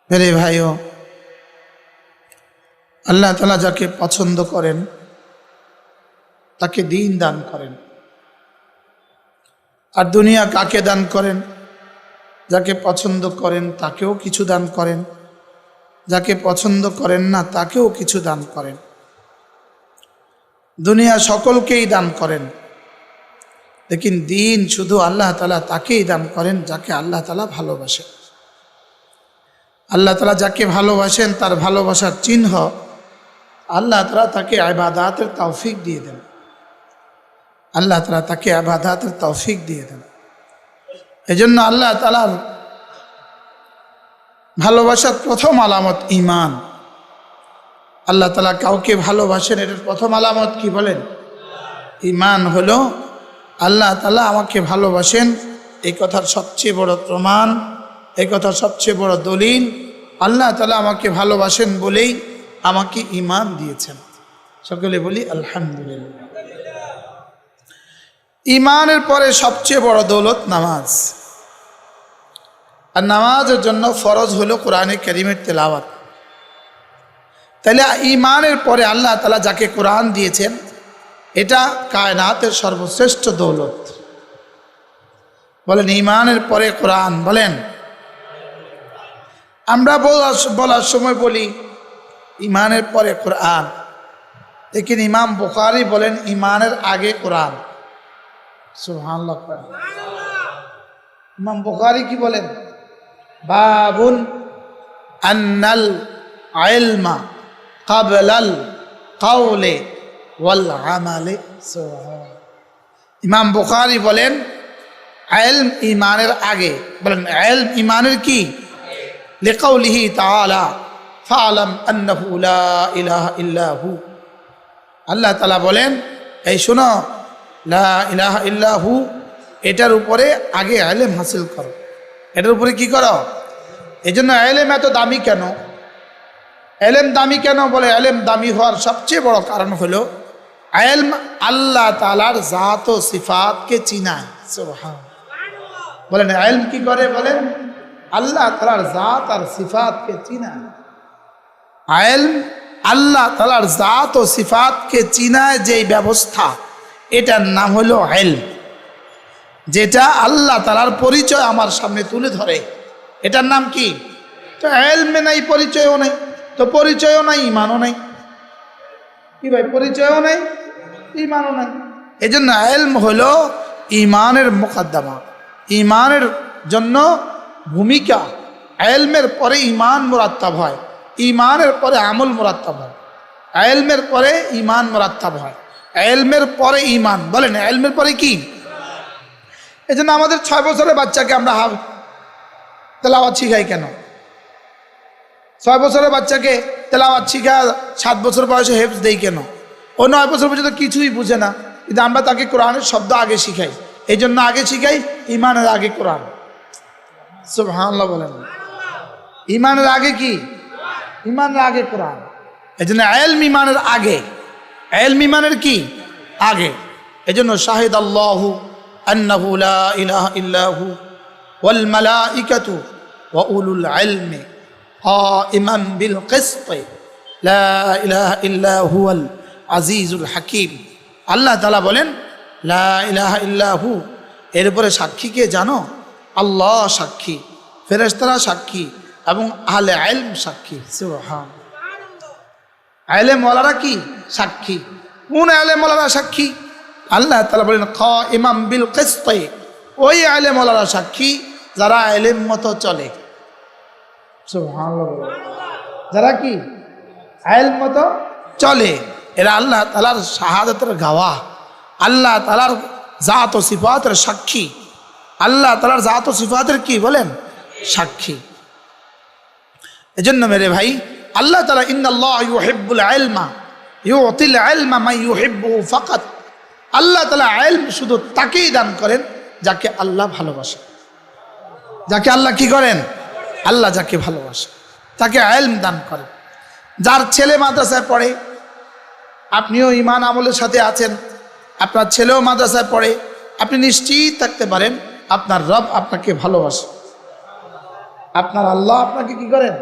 मेरे भाइयों, আল্লাহ তাআলা যাকে পছন্দ করেন তাকে দ্বীন দান করেন। আর দুনিয়া কাকে দান করেন? যাকে পছন্দ করেন তাকেও কিছু দান করেন, যাকে পছন্দ করেন না তাকেও কিছু দান করেন। দুনিয়া সকলকেই দান করেন, লেকিন দ্বীন শুধু আল্লাহ তাআলা তাকেই দান করেন যাকে আল্লাহ তাআলা ভালোবাসেন। আল্লাহ তাআলা যাকে ভালোবাসেন তার ভালোবাসার চিহ্ন আল্লাহ তাআলা তাকে ইবাদতের তৌফিক দিয়ে দেন। আল্লাহ তাআলা তাকে ইবাদতের তৌফিক দিয়ে দেন। এজন্য আল্লাহ তাআলার ভালোবাসার প্রথম আলামত ঈমান। আল্লাহ তাআলা কাউকে ভালোবাসেন, এটার প্রথম আলামত কি বলেন? ঈমান হলো আল্লাহ তাআলা আমাকে ভালোবাসেন। এই কথার সবচেয়ে বড় প্রমাণ, এই কথার সবচেয়ে বড় দলিল, আল্লাহ তাআলা আমাকে ভালোবাসেন বলেই আমাকে ঈমান দিয়েছেন। সকলে বলি আলহামদুলিল্লাহ। ঈমানের পরে সবচেয়ে বড় দৌলত নামাজ। আর নামাজের জন্য ফরজ হলো কোরআনে কারীমের তেলাওয়াত। তাহলে ঈমানের পরে আল্লাহ তাআলা যাকে কোরআন দিয়েছেন এটা কায়নাতের সর্বশ্রেষ্ঠ দৌলত। বলেন ঈমানের পরে কোরআন। বলেন, আমরা বলার সময় বলি ঈমানের পরে কোরআন, লেকিন ইমাম বুখারী বলেন ঈমানের আগে কোরআন। সুবহানাল্লাহ। ইমাম বুখারী কি বলেন? বাবুন আন্নাল ইলমা ক্বাবলাল কাওলি ওয়াল আমালি। ইমাম বুখারী বলেন ইলম ঈমানের আগে। বলেন ইলম ঈমানের কি? লিকাউলিহি তাআলা ফা'লাম আন্নাহু লা ইলাহা ইল্লা হু। আল্লাহ তাআলা বলেন, এই শোনো, লা ইলাহা ইল্লা হু, এটার উপরে আগে ইলম হাসিল করো। এটার উপরে কি করো? এই জন্য ইলম এত দামি কেন? ইলম দামি কেন? বলে ইলম দামি হওয়ার সবচেয়ে বড় কারণ হলো ইলম আল্লাহ তাআলার জাত ও সিফাতকে চিনায়। সুবহানাল্লাহ। বলেন ইলম কি করে? বলেন আল্লাহ তাআলার জাত আর সিফাতকে চিনায়। ইলম আল্লাহ তাআলার জাত ও সিফাতকে চিনায় যেই ব্যবস্থা, এটার নাম হলো ইলম। যেটা আল্লাহ তাআলার পরিচয় আমার সামনে তুলে ধরে, এটার নাম কি? তো ইলমে নাই, পরিচয়ও নাই। তো পরিচয়ও নাই, ঈমানও নাই। কি ভাই? পরিচয়ও নাই, ঈমানও নাই। এই জন্য ইলম হলো ঈমানের মুকদ্দমা, ঈমানের জন্য ভূমিকা। ইলমের পরে ঈমান মুরাত্তাব হয়, ঈমানের পরে আমল মুরাত্তাব হয়, ইলমের পরে ঈমান মুরাত্তাব হয়, ইলমের পরে ঈমান। বলেন ইলমের পরে কি? এই জন্য আমাদের 6 বছরের বাচ্চাকে আমরা তেলাওয়াত শিখাই কেন? 6 বছরের বাচ্চাকে তেলাওয়াত শিখা 7 বছর বয়সে হেফজ দেই কেন? ও 9 বছর পর্যন্ত কিছুই বুঝে না, কিন্তু আমরা তাকে কোরআনের শব্দ আগে শিখাই। এই জন্য আগে শিখাই ঈমানের আগে কোরআন। সুবহানাল্লাহ। বলেন ঈমানের আগে কি? ঈমানের আগে কোরআন। এই জন্য ইলম ঈমানের আগে, ইলম ঈমানের কি? আগে। এই জন্য শাহিদাল্লাহু আন্নাহু লা ইলাহা ইল্লা হু ওয়াল মালাইকাতু ওয়া উলুল ইলমি কাইমান বিল কিসত লা ইলাহা ইল্লা হুয়াল আজিজুল হাকিম। আল্লাহ তাআলা বলেন লা ইলাহা ইল্লা হু, এর উপরে সাক্ষী কে জানো? আল্লাহ সাক্ষী, ফেরেশতারা সাক্ষী এবং আহলে ইলম সাক্ষী। সুবহানাল্লাহ। ইলম ওয়ালারা কি সাক্ষী? কোন ইলম ওয়ালারা সাক্ষী? আল্লাহ তাআলা বলেন কাইমান বিল কিসত, ওই ইলম ওয়ালারা সাক্ষী যারা ইলম মতো চলে। সুবহানাল্লাহ। যারা কি ইলম মতো চলে, এরা আল্লাহ তাআলার শাহাদাতের গাওয়া, আল্লাহ তাআলার জাত ও সিফাতের সাক্ষী, আল্লাহ তাআলার জাত ও সিফাতের কি বলেন? সাক্ষী। এজন্য মেরে ভাই, আল্লাহ তাআলা ইন্নাল্লাহ ইউহিব্বুল ইলমা ইউতিল ইলমা মান ইউহিব্বুহু ফাকাত। আল্লাহ তাআলা ইলম শুধু তাকেই দান করেন যাকে আল্লাহ ভালোবাসেন। যাকে আল্লাহ কি করেন? আল্লাহ যাকে ভালোবাসেন তাকে ইলম দান করেন। যার ছেলে মাদ্রাসায় পড়ে, আপনিও ঈমান আমলের সাথে আছেন, আপনার ছেলেও মাদ্রাসায় পড়ে, আপনি নিশ্চিত থাকতে পারেন আপনার রব আপনাকে ভালোবাসে, আপনার আল্লাহ আপনাকে কি করেন?